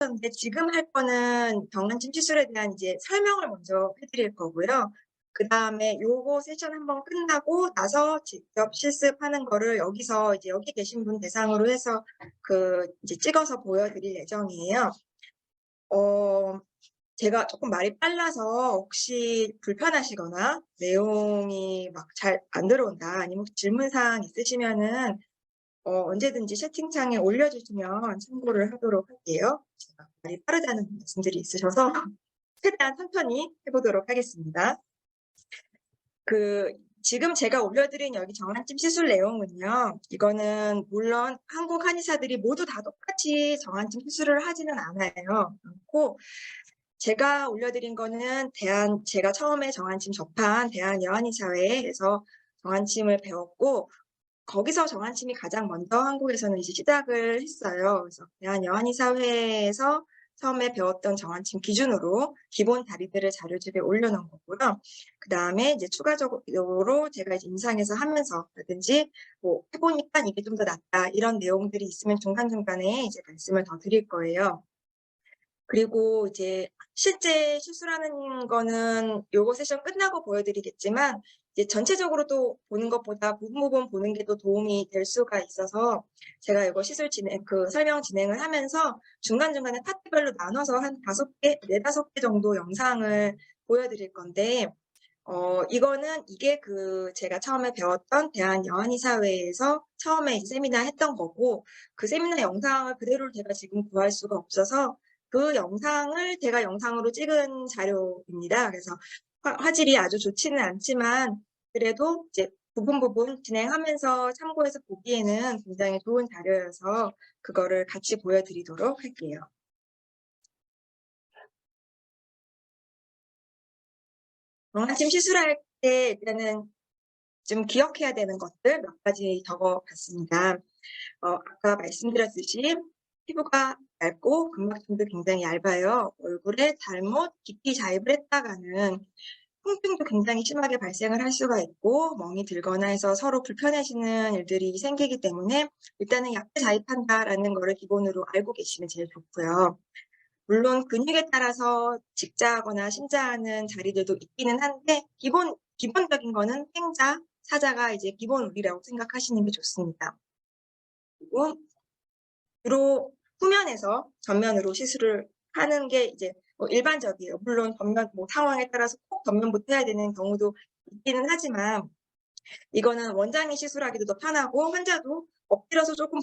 하셨는데 지금 할 거는 경란침 시술에 대한 이제 설명을 먼저 해드릴 거고요. 그 다음에 요거 세션 한번 끝나고 나서 직접 실습하는 거를 여기서 이제 여기 계신 분 대상으로 해서 이제 찍어서 보여드릴 예정이에요. 제가 조금 말이 빨라서 혹시 불편하시거나 내용이 막 잘 안 들어온다 아니면 질문사항 있으시면은 언제든지 채팅창에 올려주시면 참고를 하도록 할게요. 제가 말이 빠르다는 말씀들이 있으셔서 최대한 천천히 해보도록 하겠습니다. 지금 제가 올려드린 여기 정한침 시술 내용은요. 이거는 물론 한국 한의사들이 모두 다 똑같이 정한침 시술을 하지는 않아요. 그렇고 제가 올려드린 거는 제가 처음에 정한침 접한 대한여한의사회에서 정한침을 배웠고 거기서 정한침이 가장 먼저 한국에서는 이제 시작을 했어요. 그래서 대한여한의사회에서 처음에 배웠던 정한침 기준으로 기본 다리들을 자료집에 올려놓은 거고요. 그 다음에 이제 추가적으로 제가 이제 임상에서 하면서라든지 뭐 해보니까 이게 좀 더 낫다 이런 내용들이 있으면 중간중간에 이제 말씀을 더 드릴 거예요. 그리고 이제 실제 시술하는 거는 요거 세션 끝나고 보여드리겠지만 이제 전체적으로 또 보는 것보다 부분 보는 게 또 도움이 될 수가 있어서 제가 이거 시술 설명 진행을 하면서 중간중간에 파트별로 나눠서 한 5개, 4-5개 정도 영상을 보여드릴 건데 이게 제가 처음에 배웠던 대한여한의사회에서 처음에 세미나 했던 거고 그 세미나 영상을 그대로 제가 지금 구할 수가 없어서 그 영상을 제가 영상으로 찍은 자료입니다. 그래서 화질이 아주 좋지는 않지만 그래도 이제 부분 진행하면서 참고해서 보기에는 굉장히 좋은 자료여서 그거를 같이 보여드리도록 할게요. 정한침 시술할 때 일단은 좀 기억해야 되는 것들 몇 가지 적어봤습니다. 아까 말씀드렸듯이 피부가 얇고 근막층도 굉장히 얇아요. 얼굴에 잘못 깊이 자입을 했다가는 통증도 굉장히 심하게 발생을 할 수가 있고 멍이 들거나 해서 서로 불편해지는 일들이 생기기 때문에 일단은 얇게 자입한다라는 거를 기본으로 알고 계시면 제일 좋고요. 물론 근육에 따라서 직자하거나 심자하는 자리들도 있기는 한데 기본적인 거는 팽자, 사자가 이제 기본 룰이라고 생각하시는 게 좋습니다. 그리고 주로 후면에서 전면으로 시술을 하는 게 이제 일반적이에요. 물론 전면 상황에 따라서 꼭 전면부터 해야 되는 경우도 있기는 하지만 이거는 원장이 시술하기도 더 편하고 환자도 엎드려서 조금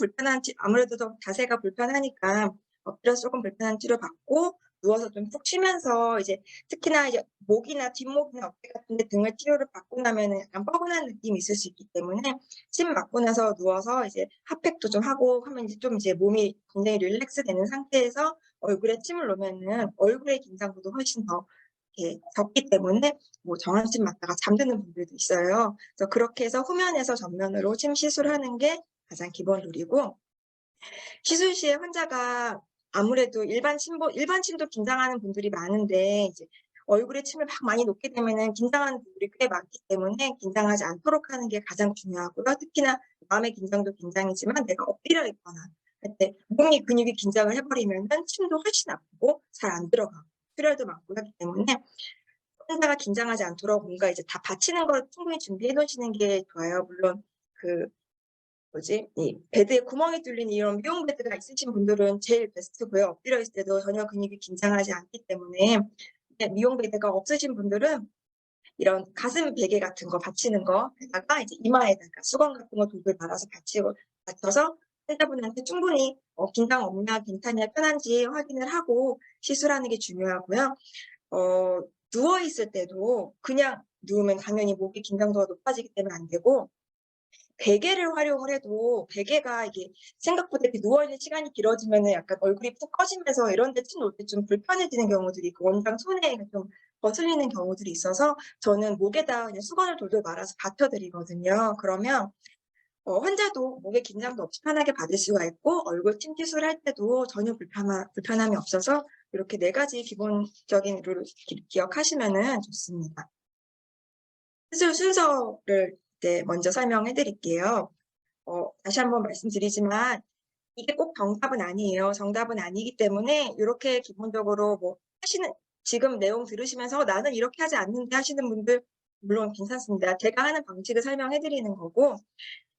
아무래도 더 자세가 불편하니까 엎드려서 조금 불편한 치료 받고 누워서 좀 푹 쉬면서 이제 특히나 이제 목이나 뒷목이나 어깨 같은 데 등을 치료를 받고 나면은 약간 뻐근한 느낌이 있을 수 있기 때문에 침 맞고 나서 누워서 이제 핫팩도 좀 하고 하면 이제 몸이 굉장히 릴렉스 되는 상태에서 얼굴에 침을 놓으면은 얼굴의 긴장도도 훨씬 더 적기 때문에 정한침 맞다가 잠드는 분들도 있어요. 그래서 그렇게 해서 후면에서 전면으로 침 시술하는 게 가장 기본 룰이고 시술 시에 환자가 아무래도 일반 침도 긴장하는 분들이 많은데 이제 얼굴에 침을 막 많이 놓게 되면은 긴장하는 분들이 꽤 많기 때문에 긴장하지 않도록 하는 게 가장 중요하고요. 특히나 마음의 긴장도 긴장이지만 내가 엎드려 있거나 할 때 몸이 근육이 긴장을 해버리면은 침도 훨씬 아프고 잘 안 들어가고 출혈도 많고 하기 때문에 환자가 긴장하지 않도록 뭔가 이제 다 받치는 걸 충분히 준비해 놓으시는 게 좋아요. 물론 이 베드에 구멍이 뚫린 이런 미용 베드가 있으신 분들은 제일 베스트고요. 엎드려 있을 때도 전혀 근육이 긴장하지 않기 때문에 미용 베드가 없으신 분들은 이런 가슴 베개 같은 거 받치는 거에다가 이제 이마에다가 수건 같은 거 돌돌 말아서 받쳐서 환자분한테 충분히 긴장 없나 괜찮냐 편한지 확인을 하고 시술하는 게 중요하고요. 누워 있을 때도 그냥 누우면 당연히 목이 긴장도가 높아지기 때문에 안 되고 베개를 활용을 해도 베개가 이게 생각보다 이렇게 누워있는 시간이 길어지면은 약간 얼굴이 푹 꺼지면서 이런 데 침 놓을 때 좀 불편해지는 경우들이 있고 원장 손에 좀 거슬리는 경우들이 있어서 저는 목에다 그냥 수건을 돌돌 말아서 받쳐드리거든요. 그러면 환자도 목에 긴장도 없이 편하게 받을 수가 있고 얼굴 침 시술할 때도 전혀 불편함이 없어서 이렇게 4가지 기본적인 룰을 기억하시면은 좋습니다. 시술 순서를 이제 먼저 설명해 드릴게요. 다시 한번 말씀드리지만 이게 꼭 정답은 아니에요. 정답은 아니기 때문에 요렇게 기본적으로 뭐 하시는 지금 내용 들으시면서 '나는 이렇게 하지 않는데.' 하시는 분들 물론 괜찮습니다. 제가 하는 방식을 설명해 드리는 거고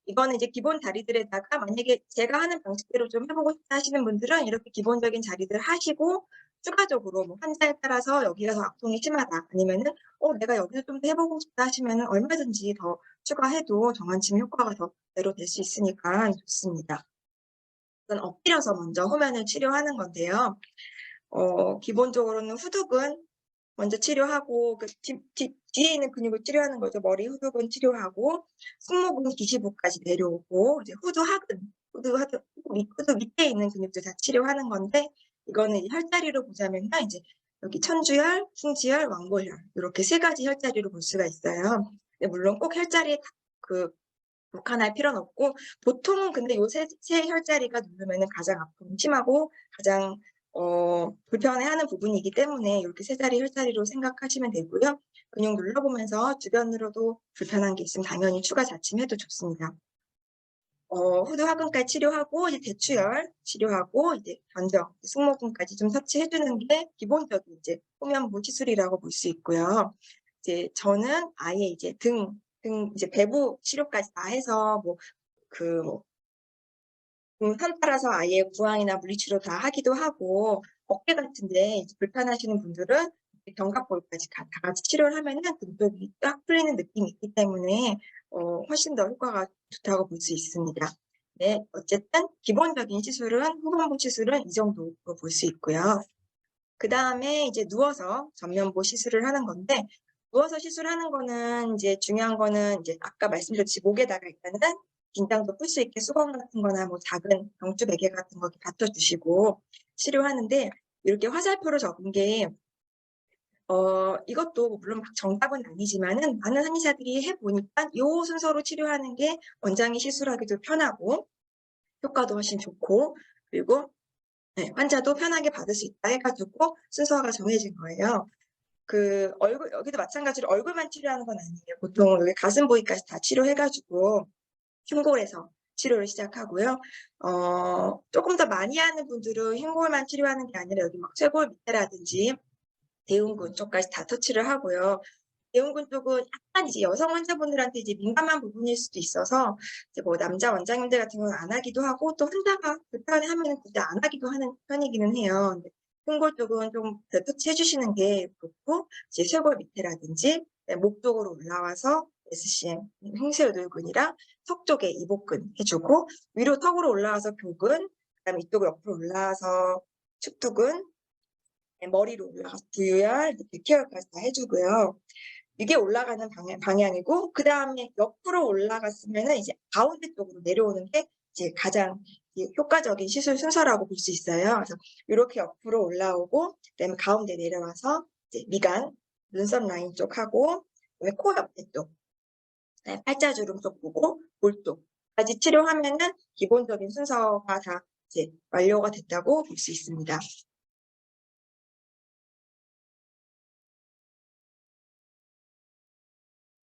이거는 이제 기본 자리들에다가 만약에 제가 하는 방식대로 좀 해 보고 싶다 하시는 분들은 이렇게 기본적인 자리들 하시고 추가적으로 뭐 환자에 따라서 여기가 더 악통이 심하다 아니면은 내가 여기서 좀 더 해 보고 싶다 하시면은 얼마든지 더 추가해도 정환침 효과가 더 제대로 될 수 있으니까 좋습니다. 우선 엎드려서 먼저 후면을 치료하는 건데요. 기본적으로는 후두근 먼저 치료하고 그 뒤에 있는 근육을 치료하는 거죠. 머리 후두근 치료하고 승모근 기시부까지 내려오고 이제 후두 밑에 있는 근육들 다 치료하는 건데 이거는 이 혈자리로 보자면요. 이제 여기 천주혈, 승지혈, 왕골혈 요렇게 3 가지 혈자리로 볼 수가 있어요. 근데 물론 꼭 혈자리에 그 국한할 필요는 없고 보통은 근데 요 세 혈자리가 누르면은 가장 아픔이 심하고 가장 불편해하는 부분이기 때문에 요렇게 3 자리 혈자리로 생각하시면 되고요. 근육 눌러보면서 주변으로도 불편한 게 있으면 당연히 추가 자침해도 좋습니다. 후두하근까지 치료하고 이제 대추혈 치료하고 이제 견적, 승모근까지 좀 터치해 주는 게 기본적인 이제 후면부 시술이라고 볼 수 있고요. 이제 저는 아예 이제 등 이제 배부 치료까지 다 해서 선 따라서 아예 구강이나 물리치료 다 하기도 하고 어깨 같은 데 이제 불편하시는 분들은 견갑골까지 다 같이 치료를 하면은 등쪽이 딱 풀리는 느낌이 있기 때문에 훨씬 더 효과가 좋다고 볼 수 있습니다. 네, 어쨌든 기본적인 시술은 후면부 시술은 이 정도로 볼 수 있고요. 그다음에 이제 누워서 전면부 시술을 하는 건데 누워서 시술하는 거는 이제 중요한 거는 이제 아까 말씀드렸듯이 목에다가 일단은 긴장도 풀 수 있게 수건 같은 거나 뭐 작은 병추 베개 같은 거 받쳐 주시고 치료하는데 이렇게 화살표로 적은 게 이것도 물론 막 정답은 아니지만은 많은 한의사들이 해 보니까 요 순서로 치료하는 게 원장이 시술하기도 편하고 효과도 훨씬 좋고 그리고 네, 환자도 편하게 받을 수 있다 해 가지고 순서가 정해진 거예요. 여기도 마찬가지로 얼굴만 치료하는 건 아니에요. 보통 여기 가슴 부위까지 다 치료해 가지고 흉골에서 치료를 시작하고요. 쪼끔 더 많이 하는 분들은 흉골만 치료하는 게 아니라 여기 막 쇄골 밑에라든지 대흉근 쪽까지 다 터치를 하고요. 대흉근 쪽은 약간 이제 여성 환자분들한테 이제 민감한 부분일 수도 있어서 이제 뭐 남자 원장님들 같은 경우는 안 하기도 하고 또 환자가 불편해하면은 굳이 안 하기도 하는 편이기는 해요. 근데 흉골 쪽은 좀 더 터치해 주시는 게 좋고 이제 쇄골 밑에라든지 목 쪽으로 올라와서 SCM 흉쇄유돌근이랑 턱 쪽에 이복근 해 주고 위로 턱으로 올라와서 교근 그다음에 이쪽으로 옆으로 올라와서 측두근 머리로 올라가서 부유혈, 백혈까지 다 해 주고요. 이게 올라가는 방향이고 그다음에 옆으로 올라갔으면은 이제 가운데 쪽으로 내려오는 게 이제 가장 효과적인 시술 순서라고 볼 수 있어요. 그래서 요렇게 옆으로 올라오고 그다음에 가운데 내려와서 이제 미간, 눈썹 라인 쪽 하고 그다음에 코 옆에 쪽, 팔자주름 쪽 보고 볼 쪽까지 치료하면은 기본적인 순서가 다 이제 완료가 됐다고 볼 수 있습니다.